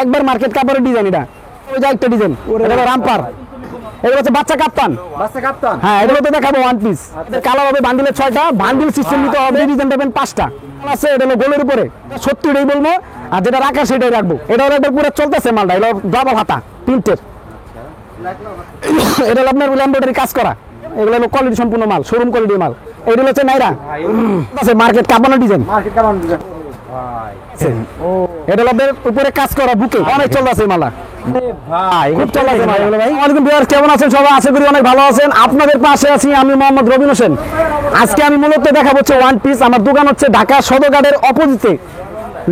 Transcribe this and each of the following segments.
একবার মার্কেট কাপড়ের ডিজাইন এটা। ওই যে একটা ডিজাইন, এটা হলো রামপার। এগুলো হচ্ছে বাচ্চা কাপ্তান। বাচ্চা কাপ্তান। হ্যাঁ, এগুলো তো দেখাবো ওয়ান পিস। কালার হবে বান্ডিলের 6টা, বান্ডিল সিস্টেম নিতে হবে, ডিজাইন পাবেন 5টা আছে। এটা হলো গোলের উপরে 70টাই বলবো, আর যেটা রাখা সেটাই রাখবো। এটা হলো একবার পুরো চলতেছে মালটা, এগুলো ডাবল হাতা প্রিন্টের। এটা হলো আপনার এমব্রয়ডারি কাজ করা, এগুলো হলো কোয়ালিটি সম্পূর্ণ মাল, শোরুম কোয়ালিটি মাল। এগুলো হচ্ছে নাইরা আছে মার্কেট কাপানো ডিজাইন। মার্কেট কাপানো ডিজাইন। এটা হলো আপনার উপরে কাজ করা বুকে, অনেক চলতেছে মালা ভাই খুব চলতেছে ভাই এগুলো ভাই। ওয়ালাইকুম ভিউয়ার্স, কেমন আছেন সবাই? আশা করি অনেক ভালো আছেন। আপনাদের পাশে আছি আমি মোহাম্মদ রবিন হোসেন। আজকে আমি মূলত দেখাবো হচ্ছে ওয়ান পিস। আমার দোকান হচ্ছে ঢাকা সদরঘাটের অপোজিটে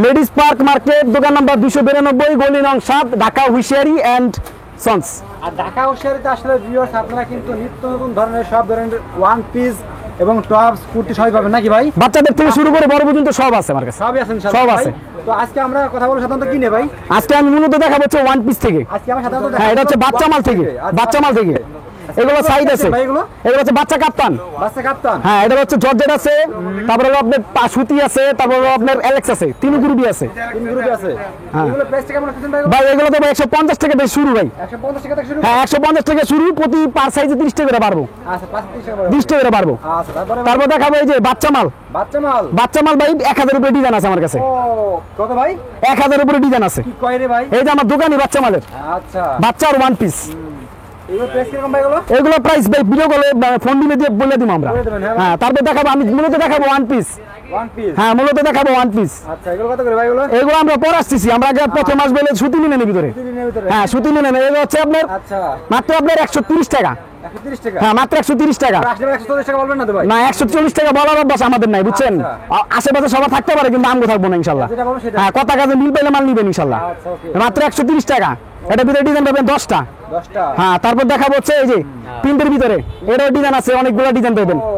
লেডিস পার্ক মার্কেট, দোকান নাম্বার 292, গলি নং 7, ঢাকা হুইশিয়ারি এন্ড সন্স। আর ঢাকা হুইশিয়ারিতে আসলে ভিউয়ার্স আপনারা কিন্তু নিত্য নতুন ধরনের সব ধরনের ওয়ান পিস এবং টপস কুর্তি সবই পাবেন নাকি ভাই? বাচ্চাদের থেকে শুরু করে বড় পর্যন্ত সব আছে আমার কাছে, সবই আছে ইনশাআল্লাহ। সব আছে। তো আজকে আমরা কথা বলবো সাধারণত কি নিয়ে ভাই? আজকে আমি মূলত দেখাবো হচ্ছে ওয়ান পিস থেকে। আজকে আমরা সাধারণত হ্যাঁ, এটা হচ্ছে বাচ্চা মাল থেকে, বাচ্চা মাল থেকে। এগুলো সাইজ আছে ভাই, এগুলো হচ্ছে বাচ্চা কাপ্তান। বাচ্চা কাপ্তান। হ্যাঁ, এটা হচ্ছে জর্জেট আছে, তারপরে হলো আপনার সুতি আছে, তারপরে হলো আপনার অ্যালেক্স আছে, তিন গ্রুপই আছে। তিন গ্রুপে আছে। এগুলো প্রাইস কেমন আছে ভাই? ভাই এগুলো তো ভাই 150 টাকা থেকে শুরু ভাই। 150 টাকা থেকে শুরু। হ্যাঁ, 150 টাকা শুরু, প্রতি পার সাইজে 30 টাকা করে পারবো। আচ্ছা, 35 টাকা। 20 টাকা করে পারবো। আচ্ছা, তারপর দেখাবো এই যে বাচ্চা মাল। বাচ্চা মাল। বাচ্চা মাল ভাই 1000 উপরে ডিজাইন আছে আমার কাছে। ও কত ভাই? 1000 উপরে ডিজাইন আছে। কি কয় রে ভাই? এই যে আমার দোকানই বাচ্চা মালের। আচ্ছা, বাচ্চা আর ওয়ান পিস। এগুলো প্রাইস কিরকম ভাই এগুলো? এগুলো প্রাইস ভাই ভিডিও কলে ফোন দিলে দিয়ে বলে দিব আমরা। বলে দেবেন, হ্যাঁ। হ্যাঁ, তারপর দেখাবো, আমি মূলত দেখাবো ওয়ান পিস। One piece. হ্যাঁ, মূলত দেখাবো ওয়ান পিস। আচ্ছা, এগুলো কত করে ভাই এগুলো? এগুলো আমরা পরে আসতেছি, আমরা আগে প্রথম মাস বলে সুতি লিনেনের ভিতরে। দিনের ভিতরে। হ্যাঁ, সুতি লিনেন। এগুলো হচ্ছে আপনার আচ্ছা, মাত্র আপনার 130 টাকা। 130 টাকা। হ্যাঁ, মাত্র 130 টাকা। আসলে 140 টাকা বলবেন না তো ভাই? না, 140 টাকা বলার অভ্যাস আমাদের নাই, বুঝছেন? আশেপাশে সবার থাকতে পারে, কিন্তু আমগো থাকবো না ইনশাল্লাহ। যেটা বলবো সেটা। হ্যাঁ, কথা কাজে মিল পেলে মাল নিবেন ইনশাল্লাহ। আচ্ছা, ওকে। মাত্র 130 টাকা। এটা ভিতরে ডিজাইন পাবেন 10টা। 10টা। হ্যাঁ, তারপর দেখাবো হচ্ছে এই যে প্রিন্টের ভিতরে এরও ডিজাইন আছে, অনেকগুলো ডিজাইন পাবেন। ও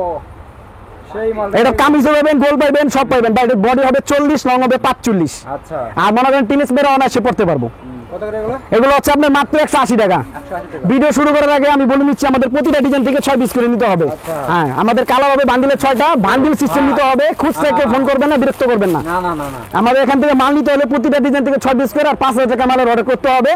সেই মাল। এটা কামিজও পাবেন, গোল পাবেন, সব পাবেন। বডি হবে 40, লং হবে 45। আচ্ছা, আর মনে করেন টিনেজ মেয়েরা অনায়াসে পড়তে পারবো। কত করে এগুলো? এগুলো হচ্ছে আপনার মাত্র 180 টাকা। 180 টাকা। ভিডিও শুরু করার আগে আমি বলে নিচ্ছি, আমাদের প্রতিটা ডিজাইন থেকে 6 পিস করে নিতে হবে। হ্যাঁ, আমাদের কালার হবে বান্ডিলের 6টা, বান্ডিল সিস্টেম নিতে হবে। খুচরা কেউ ফোন করবেন না, বিরক্ত করবেন না। না না না না। আমাদের এখান থেকে মাল নিতে হলে প্রতিটা ডিজাইন থেকে 6 পিস করে আর 5000 টাকা মালের অর্ডার করতে হবে।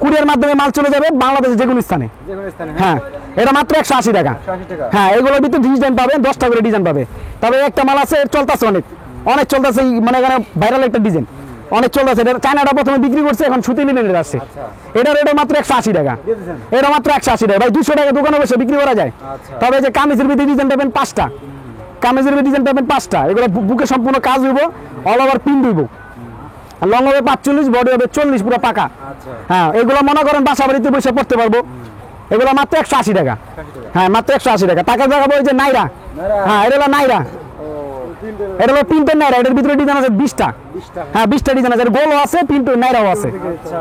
কুরিয়ার মাধ্যমে মাল চলে যাবে বাংলাদেশের যে কোনো স্থানে। যে কোনো স্থানে। হ্যাঁ, এটা মাত্র 180 টাকা। 180 টাকা। হ্যাঁ, এগুলোর ভিতরে ডিজাইন পাবেন, 10টা করে ডিজাইন পাবে। তবে একটা মাল আছে, চলতেছে অনেক, অনেক চলতেছে, মানে এখানে ভাইরাল একটা ডিজাইন অনেক চলতেছে। এটা চায়নাটা প্রথমে বিক্রি করছে, এখন সুতি লিনেনের আসছে। এটার এটা মাত্র 180 টাকা। দিয়ে দিছেন? এটা মাত্র 180 টাকা ভাই, 200 টাকা দোকানে বসে বিক্রি করা যায়। আচ্ছা। তবে যে কামিজের ভিতরে ডিজাইন পাবেন 5টা, কামিজের ভিতরে ডিজাইন পাবেন 5টা। এগুলো বুকে সম্পূর্ণ কাজ হইব, অল ওভার প্রিন্ট হইব। লং হবে 45, বডি হবে 40, পুরো পাকা। আচ্ছা, হ্যাঁ, এগুলো মনে করেন বাসা বাড়িতে বসে পড়তে পারবো। এগুলো মাত্র 180 টাকা। 180 টাকা। হ্যাঁ, মাত্র 180 টাকা। টাকা দেখাবো ওই যে নাইরা। নাইরা। হ্যাঁ, এটা হলো নাইরা। ও তিনটে। এটা হলো প্রিন্টের নাইরা। এটার ভিতরে ডিজাইন আছে 20টা। 20 টাকা। হ্যাঁ, 20টা ডিজাইন আছে, গোলও আছে, প্রিন্টের নাইরাও আছে। আচ্ছা,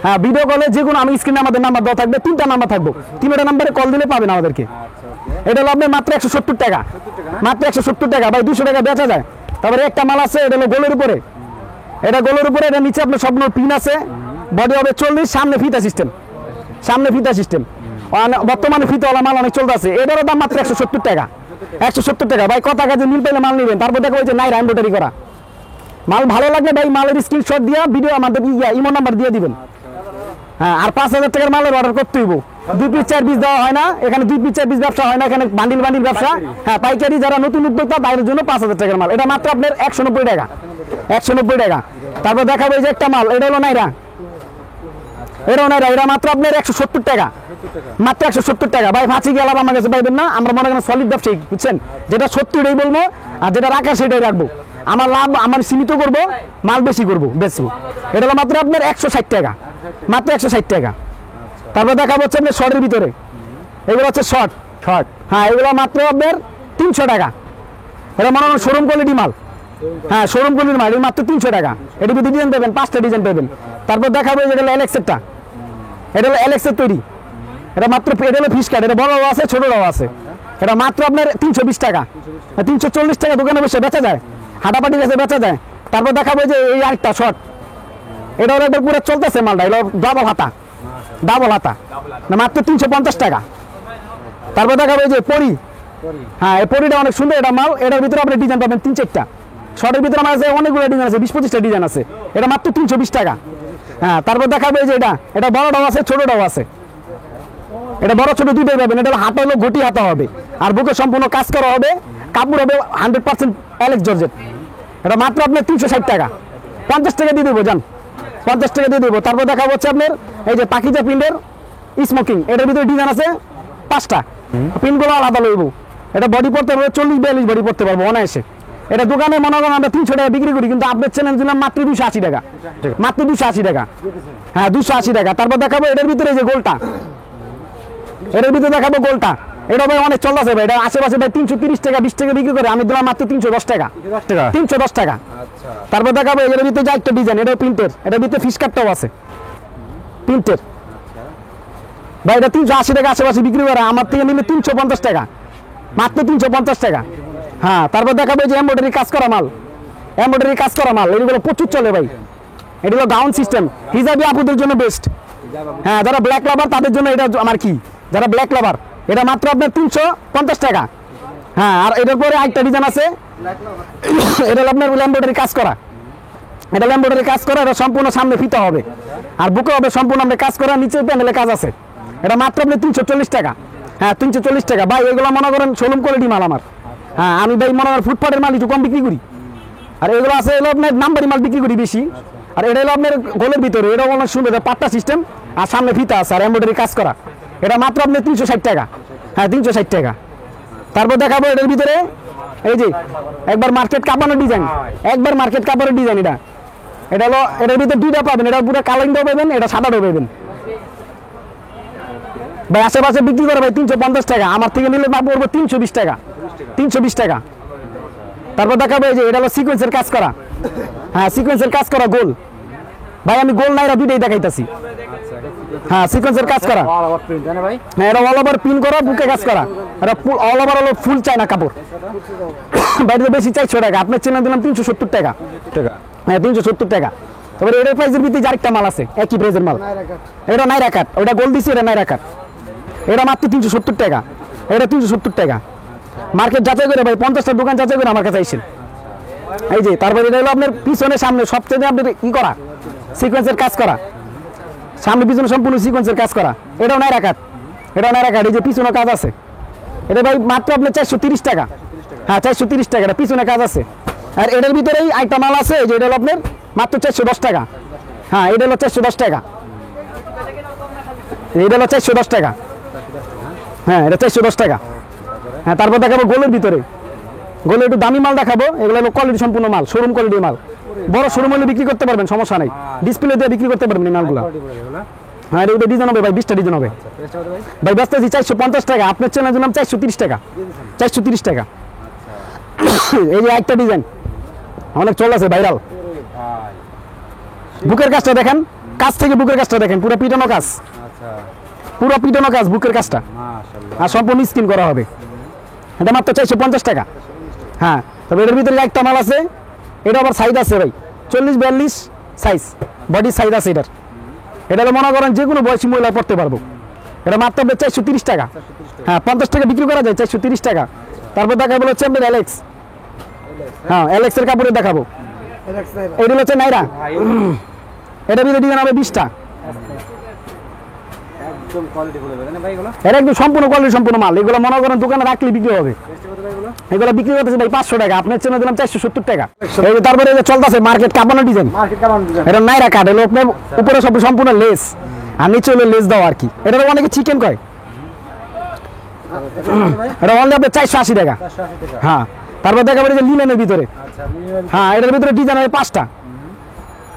হ্যাঁ, ভিডিও কলে যে কোনো, আমি স্ক্রিনে আমাদের নাম্বার দেওয়া থাকবে, 3টা নাম্বার থাকবে, 3টা নাম্বারে কল দিলে পাবেন আমাদেরকে। আচ্ছা, ওকে। এটা হলো আপনার মাত্র 170 টাকা। 70 টাকা না? মাত্র 170 টাকা ভাই, 200 টাকা বেচা যায়। তারপরে একটা মাল আছে, এটা হলো গোলের উপরে। এটা গোলের উপরে, এটা নিচে আপনার স্বপ্ন পিন আছে, বডি হবে 40, সামনে ফিতা সিস্টেম, সামনে ফিতা সিস্টেম। বর্তমানে ফিতাওয়ালা মাল অনেক চলতেছে। এটারও দাম মাত্র 170 টাকা। 170 টাকা ভাই, কথা কাজে মিল পেলে মাল নিবেন। তারপর দেখো ওই যে নাইরা এমব্রয়ডারি করা মাল, ভালো লাগলে ভাই মালের স্ক্রিনশট দিয়ে ভিডিও আমাদের ইমো নাম্বার দিয়ে দিবেন। হ্যাঁ, আর 5000 টাকার মালের অর্ডার করতে হইব। 2 পিস 4 পিস দেওয়া হয় না এখানে, 2 পিস 4 পিস ব্যবসা হয় না এখানে, বান্ডিল বান্ডিল ব্যবসা। হ্যাঁ, পাইকারি যারা নতুন উদ্যোক্তা তাদের জন্য 5000 টাকার মাল। এটা মাত্র আপনার 190 টাকা। 190 টাকা। তারপর দেখাবো এই যে একটা মাল, এটা হলো নাইরা। এটাও নাইরা, এটা মাত্র আপনার 170 টাকা। মাত্র 170 টাকা ভাই, ফাঁচি গেল আমার কাছে পাইবেন না। আমরা মনে করেন সলিড ব্যবসায়ী, বুঝছেন? যেটা 70টাই বলবো, আর যেটা রাখা সেটাই রাখবো। আমার লাভ আমার সীমিত করবো, মাল বেশি করবো, বেচবো। এটা হলো মাত্র আপনার 160 টাকা। মাত্র 160 টাকা। তারপর দেখাবো হচ্ছে আপনার শর্টের ভিতরে, এগুলো হচ্ছে শর্ট। হ্যাঁ, এগুলো মাত্র আপনার 300 টাকা। এটা মনে হয় শোরুম কোয়ালিটি মাল। হ্যাঁ, শোরুম কোয়ালিটির মাল, এটা মাত্র 300 টাকা। এটার ভিতরে ডিজাইন পাবেন, 5টা ডিজাইন পাবেন। তারপর দেখাবো যে এটা হলো অ্যালেক্সেরটা। এটা হলো অ্যালেক্সের তৈরি। এটা মাত্র, এটা হলো ফিশ কাট, এটা বড়ও আছে ছোটরাও আছে। এটা মাত্র আপনার 320 টাকা। 340 টাকা দোকানে বসে বেচা যায়, হাঁটাপাটি কাছে বেচা যায়। তারপর দেখাবো যে এই আরেকটা শর্ট, এটা হলো একবার পুরো চলতেছে মালটা, এটা ডাবল হাতা, ডাবল হাতা না, মাত্র 350 টাকা। তারপর দেখাবো এই যে পরি। হ্যাঁ, এই পরিটা অনেক সুন্দর এটা মাল। এটার ভিতরে আপনি ডিজাইন পাবেন 3-4টা। শর্টের ভিতরে আমার আছে অনেকগুলো ডিজাইন আছে, 20-25টা ডিজাইন আছে। এটা মাত্র 320 টাকা। হ্যাঁ, তারপর দেখাবো এই যে এটা বড়টাও আছে ছোটটাও আছে। এটা বড় ছোট দুটোই পাবেন। এটা হাতা হলো ঘটি হাতা হবে, আর বুকে সম্পূর্ণ কাজ করা হবে, কাপড় হবে 100% অ্যালেক্স জর্জেট। এটা মাত্র আপনার 360 টাকা, 50 টাকা দিয়ে দেবো যান, 50 টাকা দিয়ে দেবো। তারপর দেখা হচ্ছে আপনার এই যে পাখিজা প্রিন্টের স্মোকিং, এটার ভিতরে ডিজাইন আছে 5টা, প্রিন্টগুলো আলাদা লইব। এটা বডি পড়তে পারবে 40-42 বডি পড়তে পারবো অনায়াসে। এটা দোকানে মনে করেন আমরা 300 টাকা বিক্রি করি, কিন্তু আপনার চ্যানেল দিলাম মাত্র 280 টাকা, মাত্র 280 টাকা। হ্যাঁ 280 টাকা। তারপর দেখাবো এটার ভিতরে এই যে গোলটা, এটার ভিতরে দেখাবো গোলটা। এটা ভাই অনেক চলতেছে ভাই, এটা আশেপাশে ভাই 330 টাকা 20 টাকা বিক্রি করে, আমি দিলাম মাত্র 310 টাকা, 310 টাকা। তারপর দেখাবো এর ভিতরে যা একটা ডিজাইন, এটা প্রিন্টের, এটার ভিতরে ফিশ কাটটাও আছে প্রিন্টের ভাই। এটা 380 টাকা আশেপাশে বিক্রি করে, আমার থেকে নিলে 350 টাকা, মাত্র 350 টাকা। হ্যাঁ, তারপর দেখাবো যে এমব্রয়ডারি কাজ করা মাল, এমব্রয়ডারি কাজ করা মাল, এগুলো প্রচুর চলে ভাই। এটা হলো গাউন সিস্টেম, হিজাবি আপুদের জন্য বেস্ট। হ্যাঁ, যারা ব্ল্যাক লাভার তাদের জন্য এটা আমার কি, যারা ব্ল্যাক লাভার, এটা মাত্র আপনার 350 টাকা। হ্যাঁ, আর এটার পরে আরেকটা ডিজাইন আছে, এটা হলো আপনার এমব্রয়ডারি কাজ করা, এটা এমব্রয়ডারি কাজ করা, এটা সম্পূর্ণ সামনে ফিতা হবে, আর বুকে হবে সম্পূর্ণ আপনার কাজ করা, নিচে প্যানেলে কাজ আছে। এটা মাত্র আপনি 340 টাকা। হ্যাঁ 340 টাকা ভাই। এগুলো মনে করেন শোরুম কোয়ালিটি মাল আমার। হ্যাঁ, আমি ভাই মনে করেন ফুটপাতের মাল একটু কম বিক্রি করি, আর এগুলো আছে এগুলো আপনার নাম্বারি মাল বিক্রি করি বেশি। আর এটা হলো আপনার গোলের ভিতরে, এটা অনেক সুন্দর, এটা পাট্টা সিস্টেম, আর সামনে ফিতা আছে, আর এমব্রয়ডারি কাজ করা। এটা মাত্র আপনি 360 টাকা। হ্যাঁ 360 টাকা। তারপর দেখাবো এটার ভিতরে এই যে একবার মার্কেট কাপানোর ডিজাইন, একবার মার্কেট কাপড়ের ডিজাইন। এটা হলো এটার ভিতরে দুইটা পাবেন, এটা পুরো কালারিংটাও পাবেন, এটা সাদাটাও পাবেন ভাই। আশেপাশে বিক্রি করে ভাই 350 টাকা, আমার থেকে নিলে না পড়বো 320 টাকা, 320 টাকা। তারপর দেখাবো এই যে এটা হলো সিকোয়েন্সের কাজ করা। হ্যাঁ, সিকোয়েন্সের কাজ করা গোল ভাই, আমি গোল নাইরা দুইটাই দেখাইতাছি। হ্যাঁ, সিকোয়েন্সের কাজ করা, হ্যাঁ এটা অল ওভার প্রিন্ট করা, বুকে কাজ করা, এটা অল ওভার হলো ফুল চায়না কাপড়। বাইরে বেশি 400 টাকা, আপনার চেনা দিলাম 370 টাকা। হ্যাঁ 370 টাকা। তারপরে এটার প্রাইসের ভিতরে আরেকটা মাল আছে একই প্রাইসের মাল, এটা নাইরা কাট, ওটা গোল দিছি, এটা নাইরা কাট, এটা মাত্র 370 টাকা, এটা 370 টাকা। মার্কেট যাচাই করে ভাই, 50টা দোকান যাচাই করে আমার কাছে আইসেন। এই যে তারপরে এটা হলো আপনার পিছনে সামনে সবচেয়ে আপনার ই করা সিকোয়েন্সের কাজ করা, সামনে পিছনে সম্পূর্ণ সিকোয়েন্সের কাজ করা, এটাও নাইরা কাট, এটাও নাইরা কাট। এই যে পিছনে কাজ আছে, এটা ভাই মাত্র আপনার 430 টাকা। হ্যাঁ 430 টাকা, এটা পিছনে কাজ আছে। আর এটার ভিতরেই একটা মাল আছে, যে এটা হলো আপনার মাত্র 410 টাকা। হ্যাঁ এটা হলো 410 টাকা, এটা হলো 410 টাকা। হ্যাঁ এটা 410 টাকা। হ্যাঁ, তারপর দেখাবো গোলের ভিতরে, গোলে একটু দামি মাল দেখাবো, এগুলো হলো কোয়ালিটি সম্পূর্ণ মাল, শোরুম কোয়ালিটি মাল, বড় শোরুম হলে বিক্রি করতে পারবেন, সমস্যা নাই, ডিসপ্লে দিয়ে বিক্রি করতে পারবেন এই মালগুলো। হ্যাঁ এটা ডিজাইন হবে ভাই, 20টা ডিজাইন হবে ভাই। ব্যস্ত আছি 450 টাকা, আপনার চ্যানেল দিলাম 430 টাকা, 430 টাকা। এই যে একটা ডিজাইন অনেক চলেছে ভাইরাল, বুকের কাজটা দেখেন, কাজ থেকে বুকের কাজটা দেখেন, পুরো পিটানো কাজ, পুরো পিটানো কাজ বুকের কাজটা, আর সম্পূর্ণ স্কিন করা হবে। এটা মাত্র 450 টাকা। হ্যাঁ, তবে এটার ভিতরে একটা মাল আছে, এটা আবার সাইজ আছে ভাই 40-42 সাইজ, বডি সাইজ আছে এটার। এটা হলো মনে করেন যে কোনো বয়সী মহিলা পড়তে পারবো, এটা মাত্র 430 টাকা। হ্যাঁ 50 টাকা বিক্রি করা যায়, 430 টাকা। তারপর দেখাবো হচ্ছে আপনার অ্যালেক্স, হ্যাঁ অ্যালেক্সের কাপড়ে দেখাবো, এটা হচ্ছে নাইরা, এটার ভিতরে ডিজাইন হবে 20টা। এটা একদম সম্পূর্ণ কোয়ালিটি সম্পূর্ণ মাল, এগুলো মনে করেন দোকানে রাখলে বিক্রি হবে। এগুলো বিক্রি করতেছে ভাই 500 টাকা, আপনার চেনে দিলাম 470 টাকা। এই যে তারপরে এই যে চলতেছে মার্কেট কাপানো ডিজাইন, এটা নাইরা কাট, এলো আপনার উপরে সব সম্পূর্ণ লেস, আর নিচে হলো লেস দাও আর কি। এটা অনেকে চিকেন কয়, এটা অনলি আপনার 480 টাকা। হ্যাঁ, তারপর দেখাবো যে লিনেনের ভিতরে, হ্যাঁ এটার ভিতরে ডিজাইন হবে 5টা।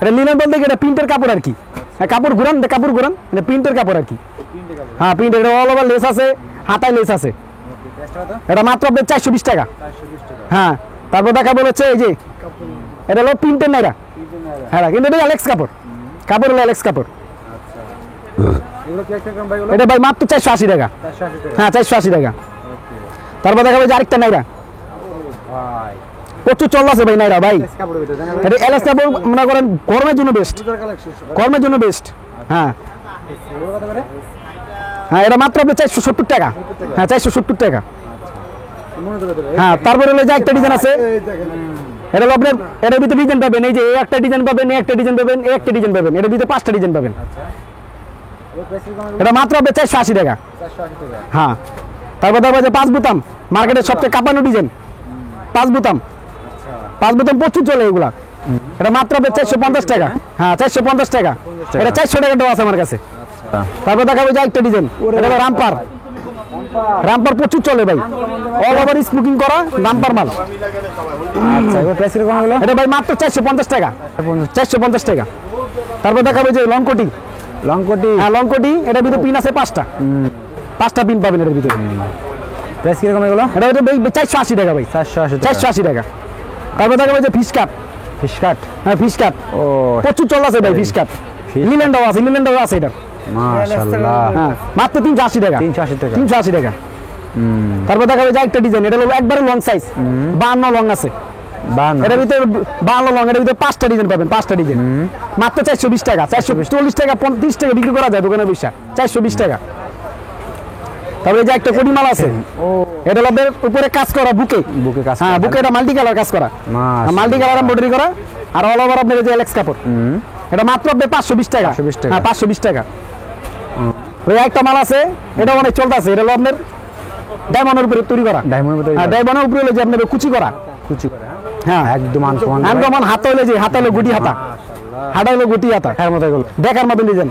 এটা লিনেন বলতে কি, এটা প্রিন্টের কাপড় আর কি, কাপড় ঘুরান, কাপড় ঘুরান, এটা প্রিন্টের কাপড় আর কি। হ্যাঁ প্রিন্টের, এটা অল ওভার লেস আছে, হাতায় লেস আছে, এটা মাত্র আপনার 420 টাকা। হ্যাঁ, তারপর দেখাবো হচ্ছে এই যে এটা হলো প্রিন্টের নাইরা, হ্যাঁ কিন্তু এটা অ্যালেক্স কাপড়, কাপড় হলো অ্যালেক্স কাপড়। এটা ভাই মাত্র 480 টাকা। হ্যাঁ 480 টাকা। তারপর দেখাবো যে আরেকটা নাইরা, প্রচুর চল আছে ভাই নাইরা ভাই, এটা অ্যালেক্স কাপড় মনে করেন গরমের জন্য বেস্ট, গরমের জন্য বেস্ট। হ্যাঁ হ্যাঁ, এটা মাত্র আপনার 470 টাকা। হ্যাঁ 470 টাকা। হ্যাঁ, তারপরে হলো যে একটা ডিজাইন আছে, এটা হলো আপনার এটার ভিতরে ডিজাইন পাবেন, এই যে এই একটা ডিজাইন পাবেন, এই একটা ডিজাইন পাবেন, এই একটা ডিজাইন পাবেন, এটার ভিতরে 5টা ডিজাইন পাবেন। এর প্রাইস কিরকম এগুলো? এটা মাত্র হবে 480 টাকা। 480 টাকা। হ্যাঁ, তারপর দেখো যে 5 বোতাম, মার্কেটের সবচেয়ে কাঁপানো ডিজাইন 5 বোতাম। 5 বোতাম প্রচুর চলে এগুলা। এটা মাত্র হবে 450 টাকা। হ্যাঁ, 450 টাকা। এটা 400 টাকা দেওয়া আছে আমার কাছে। তারপর দেখাবো যে একটা ডিজাইন, এটা হলো রামপার। রামপার প্রচুর চলে ভাই, অল ওভার স্মোকিং করা রামপার মাল। আচ্ছা, এর প্রাইস কিরকম এগুলো? এটা ভাই মাত্র 450 টাকা। 450 টাকা। তারপর দেখাবো যে লং কোটি। লং কোটি। হ্যাঁ, লং কোটি, এটার ভিতরে পিন আছে 5টা। 5টা পিন পাবেন এটার ভিতরে। প্রাইস কিরকম এগুলো? এটা হচ্ছে ভাই 480 টাকা ভাই। 480 টাকা। 480 টাকা। তারপর দেখাবো যে ফিশ কাট। ফিশ কাট। হ্যাঁ, ফিশ কাট ও প্রচুর চল আছে ভাই। ফিশ কাট লিল্যান্ডও আছে, লিল্যান্ডও আছে এটা। মাশাআল্লাহ। হ্যাঁ, মাত্র 380 টাকা। 380 টাকা। 380 টাকা। তারপর দেখাবো যে একটা ডিজাইন, এটা হলো একবারে লং সাইজ, 52 লং আছে। বান। এটার ভিতরে 52 লং, এটার ভিতরে 5টা ডিজাইন পাবেন, 5টা ডিজাইন। মাত্র 420 টাকা। 440 টাকা, 30 টাকা বিক্রি করা যায় দোকানে বসে। 420 টাকা। তবে এই যে একটা কোটি মাল আছে, ও এটা হলো আপনার উপরে কাজ করা বুকে। বুকে কাজ হ্যাঁ, করা। বুকে এটা মাল্টি কালার কাজ করা, মাশাআল্লাহ। মাল্টি কালার এমব্রয়ডারি করা, আর অল ওভার আপনার এই যে এলেক্স কাপড়। এটা মাত্র আপনার 520 টাকা। 520 টাকা। হ্যাঁ, 520 টাকা। ওই একটা মাল আছে, এটা অনেক চলতেছে, এটা হলো আপনার ডায়মন্ডের উপরে তৈরি করা। ডায়মন্ডের ভিতরে হ্যাঁ, ডায়মন্ডের উপরে হলো যে আপনার কুচি করা। কুচি করে। হ্যাঁ, একদম আনকমন। একদম হাতে হলো যে হাতে হলো গুটি হাতা, হাতা হলো গুটি হাতা। এর মতো এগুলো। দেখার মতন ডিজাইন।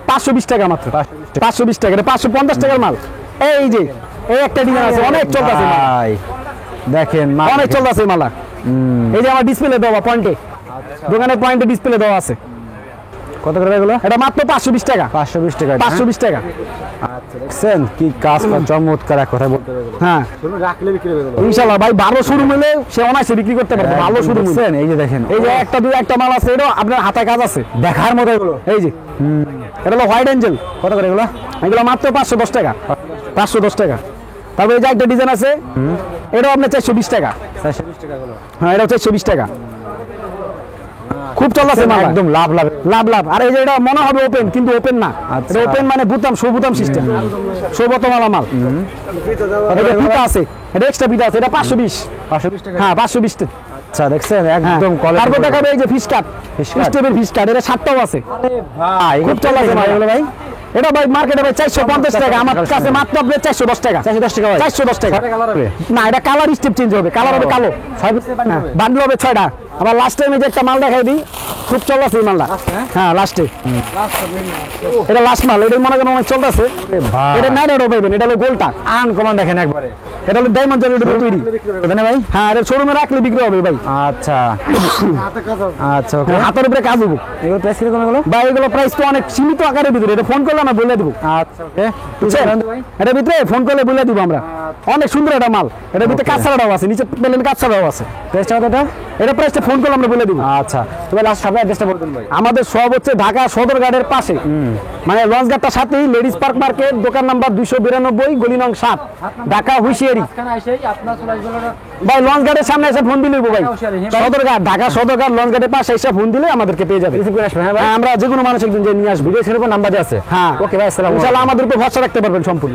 520 টাকা মাত্র। 520 টাকা। এটা 550 টাকার মাল। এই যে এই একটা ডিজাইন আছে, অনেক চলতেছে মাল। ভাই দেখেন মাল অনেক চলতেছে মালা। এই যে আমার ডিসপ্লে দেওয়া পয়েন্টে, দোকানে পয়েন্টে ডিসপ্লে দেওয়া আছে। কত করে এগুলো? এটা মাত্র 520 টাকা। 520 টাকা। 520 টাকা। আচ্ছা, দেখছেন কি কাজ করা, চমৎকার এক কথা বলতে হবে। হ্যাঁ, শুনুন, রাখলে বিক্রি হবে এগুলো। ইনশাআল্লাহ ভাই ভালো শোরুম হলে সে অনায়াসে বিক্রি করতে পারবে। ভালো শোরুম দেখছেন, এই যে দেখেন, এই যে একটা মাল আছে, এটা আপনার হাতে কাজ আছে দেখার মতো এগুলো। এই যে এটা হলো হোয়াইট অ্যাঞ্জেল। কত করে এগুলো? এগুলো মাত্র 510 টাকা। 510 টাকা। তারপরে এই যে একটা ডিজাইন আছে, এটাও আপনার 420 টাকা। 420 টাকা এগুলো। হ্যাঁ, এটাও 420 টাকা। খুব চলতেছে মাল, একদম লাভ লাভ। লাভ। আর এই যে এটা মনে হবে ওপেন, কিন্তু ওপেন না। আচ্ছা। এটা ওপেন মানে বুতাম, সব বুতাম সিস্টেম, সব বোতাম মাল। এটা ফিতা আছে, এটা এক্সট্রা ফিতা আছে, এটা 520। 520 টাকা। হ্যাঁ, 520 টাকা। আচ্ছা, দেখছেন একদম হ্যাঁ। কোয়ালিটি। তারপর দেখাবে এই যে ফিশ কাট, Fish cut। স্টেপের ফিশ কাট, এটা 7টাও আছে। ভাই খুব চলতেছে মাল এগুলো ভাই। এটা ভাই মার্কেটে ভাই 450 টাকা, আমার কাছে মাত্র আপনার 410 টাকা। 410 টাকা ভাই। 410 টাকা। ছয়টা কালার হবে। না, এটা কালার স্টেপ চেঞ্জ হবে, কালার হবে কালো। 6 পিসের বান্ডেল হবে। বান্ডেল হবে 6টা। আবার লাস্ট টাইমে যে একটা মাল দেখাই দিই, খুব চলতেছে এই মালটা। হ্যাঁ, লাস্টে এটা লাস্ট মাল, এটা মনে করেন অনেক চলতেছে। ভাই এটা নাইরেও পাইবেন, এটা হলো গোলটা। আনকমন দেখেন একবারে। এটা হলো ডায়মন্ড জলের উপরে তৈরি। না ভাই? হ্যাঁ, এটা শোরুমে রাখলে বিক্রি হবে ভাই। আচ্ছা আচ্ছা, ওকে। হাতের উপরে কাজ হবো এগুলো প্রাইস কিরকম এগুলো? ভাই। এগুলো প্রাইস তো অনেক সীমিত আকারের ভিতরে, এটা ফোন করলে আমরা বলে দেবো। আচ্ছা, ওকে। বুঝছেন? এটার ভিতরে ফোন করলে বলে দিব আমরা। অনেক সুন্দর একটা মাল, এটার ভিতরে কাঁচড়াও আছে, নিচে পেলেন কাঁচড়াও আছে। প্রাইসটা কত এটা? এটা প্রাইসটা ফোন করলে আমরা বলে দিব। আচ্ছা, তবে লাস্ট সবাই অ্যাড্রেসটা বলবেন ভাই। আমাদের সব হচ্ছে ঢাকা সদরঘাটের পাশে, মানে লঞ্চ ঘাটটার সাথেই লেডিস পার্ক মার্কেট, দোকান নাম্বার 292, গলি নং 7, ঢাকা হুইশিয়ারি। মাঝখানে এসেই আপনার চলে আসবেন ভাই লঞ্চ ঘাটের সামনে এসে ফোন দিলে ভাই, সদরঘাট, ঢাকা সদরঘাট লঞ্চ ঘাটের পাশে এসে ফোন দিলে আমাদেরকে পেয়ে যাবে। রিসিভ করে আসবেন। হ্যাঁ ভাই, হ্যাঁ, আমরা যে কোনো মানুষ একজন যে নিয়ে আসবো। ভিডিও ছেড়ে নাম্বার আছে। হ্যাঁ, ওকে ভাই, আসসালামু আলাইকুম। ইনশাআল্লাহ আমাদের উপর ভরসা রাখতে পারবেন সম্পূর্ণ।